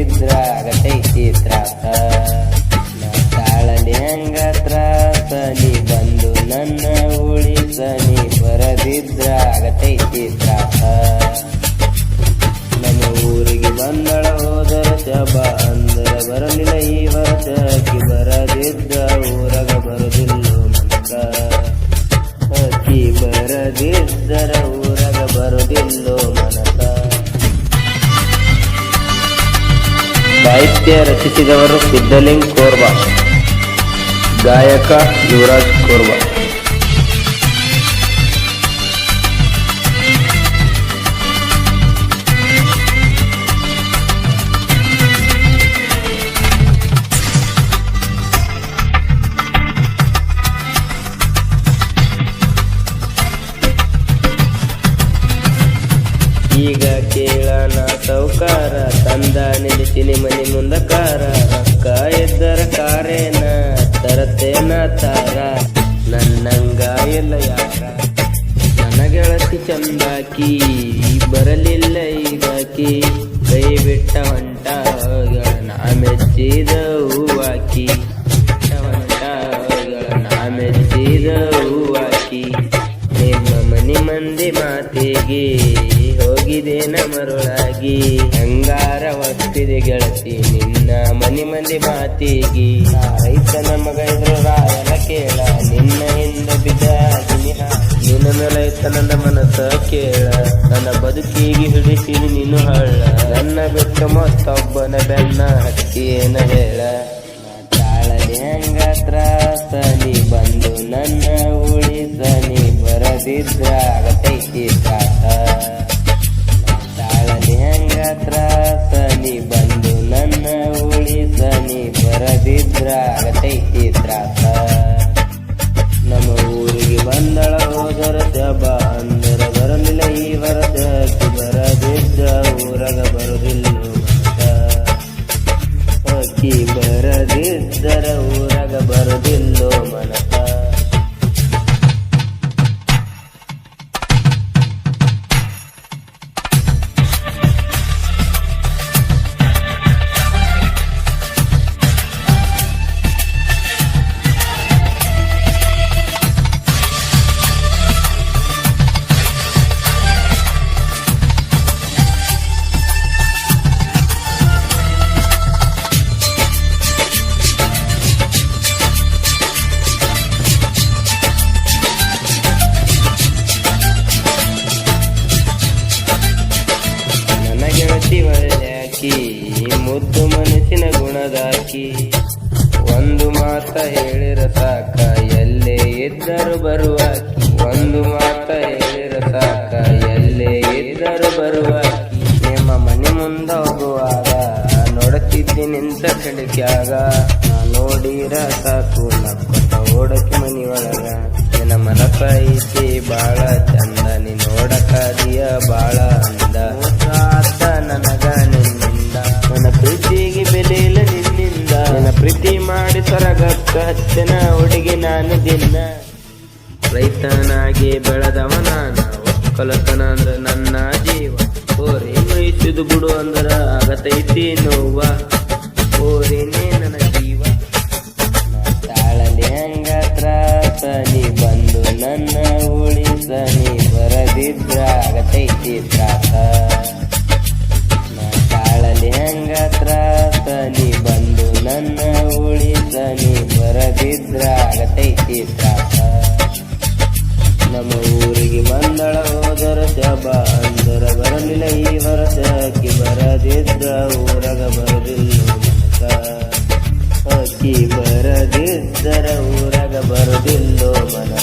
ಬರದಿದ್ರ ಆಗತೈತಿ ತ್ರಾಸ. ನಾ ತಾಳಲಿ ಹೆಂಗ ತ್ರಾಸ ನೀ ಬಂದು ನನ್ನ ಉಳಿಸ ನೀ ಬರದಿದ್ರ ಆಗತೈತಿ ತ್ರಾಸ. ನಮ್ಮ ಊರಿಗೆ ಬಂದಳ ಹೋದರ ಶಬ ಅಂದರ ಬರಲಿಲ್ಲ ಈ ವರ್ಷ ಅಕ್ಕಿ ಬರದಿದ್ದ ಊರಗ ಬರುದಿಲ್ಲೋ ಮನಕ. ಅಕ್ಕಿ ಬರದಿದ್ದರ ಊರಗ ಬರುದಿಲ್ಲೋ ಮನಕ. ಸಾಹಿತ್ಯ ರಚಿಸಿದವರು ಸಿದ್ದಲಿಂಗ್ ಕೋರ್ಬಾ, ಗಾಯಕ ಯುವರಾಜ್ ಕೋರ್ಬಾ. ಈಗ ಕೇಳನ ಸೌಕಾರ ತಂದ ನಿಲ್ಲಿಸಿನಿ ಮನಿ ಮುಂದ ಕಾರ. ರೊಕ್ಕ ಇದ್ದರ ಕಾರೇನ ತರತೇನ ತಾರ. ನನ್ನಂಗ ಇಲ್ಲ ಯಾಕ ನನ್ನ ಗೆಳತಿ ಚಂದಾಕಿ ಬರಲಿಲ್ಲ ಈಗಾಕಿ. ಕೈ ಬಿಟ್ಟ ಹೊಂಟ ನಾ ಮೆಚ್ಚಿದ ಹೂವಾಕಿ. ಹೊಂಟ ನಾ ಮೆಚ್ಚಿದ ಹೂವಾಕಿ. ನಿಮ್ಮ ಮನಿ ಮಂದಿ ಮಾತಿಗೆ ಹೋಗಿದೇನ ಮರುಳಾಗಿ. ಹಂಗಾರ ಒಪ್ಪಿದೆ ಗೆಳತಿ ನಿನ್ನ ಮನಿ ಮಂದಿ ಮಾತಿಗೆ. ರೈತನ ಮಗ ಇದ್ರು ರಾಯನ ಕೇಳ ನಿನ್ನ ಹಿಂದ ಬಿದ್ದ ನಿನ್ನ ಮೇಲೈತ ನನ್ನ ಮನಸ್ಸ ಕೇಳ. ನನ್ನ ಬದುಕಿಗೆ ಹಿಡಿಸಿದ ನೀನು ಹಳ್ಳ. ನನ್ನ ಬಿಟ್ಟ ಮತ್ತೊಬ್ಬನ ಬೆನ್ನ ಹತ್ತಿ ಏನ ಹೇಳ. ತಾಳಲಿ ಹೆಂಗ ತ್ರಾಸ ನೀ ಬಂದು ನನ್ನ ಉಳಿಸ ನೀ ಬರದಿದ್ರ ಆಗತೈತಿ ತ್ರಾಸ. ತಾಳಲಿ ಹೆಂಗ ತ್ರಾಸ ನೀ ಬಂದು ನನ್ನ ಉಳಿಸ ನೀ ಬರದಿದ್ರ ಆಗತೈತಿ ತ್ರಾಸ. ನಮ್ಮ ಊರಿಗೆ ಬಂದಳ ಹೋದರ ಶಬ ಅಂದರ ಬರಲಿಲ್ಲ ಈ ವರ್ಷ ಅಕ್ಕಿ ಬರದಿದ್ದ ಊರಗ ಬರುದಿಲ್ಲೋ ಮನಕ. ಅಕ್ಕಿ ಬರದಿದ್ದರ ಊರಗ ಬರುದಿಲ್ಲೋ ಮನಕ. ಒಳ್ಳೆಯಾಕಿ ಮುದ್ದು ಮನಸ್ಸಿನ ಗುಣದಾಕಿ. ಒಂದು ಮಾತ ಹೇಳಿರ ಸಾಕ ಎಲ್ಲೇ ಇದ್ದರು ಬರುವಾಕಿ. ಒಂದು ಮಾತ ಹೇಳಿರ ಸಾಕ ಎಲ್ಲೇ ಇದ್ದರು ಬರುವಾಕಿ. ನಿಮ್ಮ ಮನೆ ಮುಂದ ಹೋಗುವಾಗ ನೋಡುತ್ತಿದ್ದಿ ನಿಂತ ಕಡಿಕ್ಯಾಗ. ನೋಡಿರ ಸಾಕು ನಕ್ಕಟ ಓಡಕ್ಕೆ ಮನಿ ಒಳಗ. ನಿನ್ನ ಮನಸ ಐತಿ ಬಾಳ ಚಂದ ನೀ ನೋಡಕಾದಿಯ ಬಾಳ ಅಂದ. ನನಗ ನಿನ್ನಿಂದ ನನ್ನ ಪ್ರೀತಿಗೆ ಬೆಲೆ ಇಲ್ಲ ನಿನ್ನಿಂದ. ನನ್ನ ಪ್ರೀತಿ ಮಾಡಿ ಸೊರಗಕ್ಕ ಹಚ್ಚನ ಹುಡುಗಿ ನಾನು ದಿನ. ರೈತನಾಗಿ ಬೆಳೆದವ ನಾನ ಒಕ್ಕಲತನ ಅಂದ್ರ ನನ್ನ ಜೀವ. ಓರಿ ಮೈಸಿದು ಬಿಡು ಅಂದ್ರ ಆಗತೈತಿ ನೋವ. ಓರಿನೇ ನನ್ನ ಜೀವ. ತಾಳಲಿ ಹೆಂಗ ತ್ರಾಸ ನೀ ಬಂದು ನನ್ನ ಉಳಿಸ ನೀ ಬರದಿದ್ರ ಆಗತೈತಿ ತ್ರಾಸ. ತಾಳಲಿ ಹೆಂಗ ತ್ರಾಸ ನೀ ಬಂದು ನನ್ನ ಉಳಿಸ ನೀ ಬರದಿದ್ರ ಆಗತೈತಿ ತ್ರಾಸ. ನಮ್ಮ ಊರಿಗೆ ಬಂದಳ ಹೋದರ ಶಬ ಅಂದರ ಬರಲಿಲ್ಲ ಈ ವರ್ಷ ಅಕ್ಕಿ ಬರದಿದ್ರ ಊರಗ ಬರುದಿಲ್ಲೋ ಮನಕ. ಅಕ್ಕಿ ಬರದಿದ್ದರ ಊರಗ ಬರುದಿಲ್ಲೋ ಮನಕ.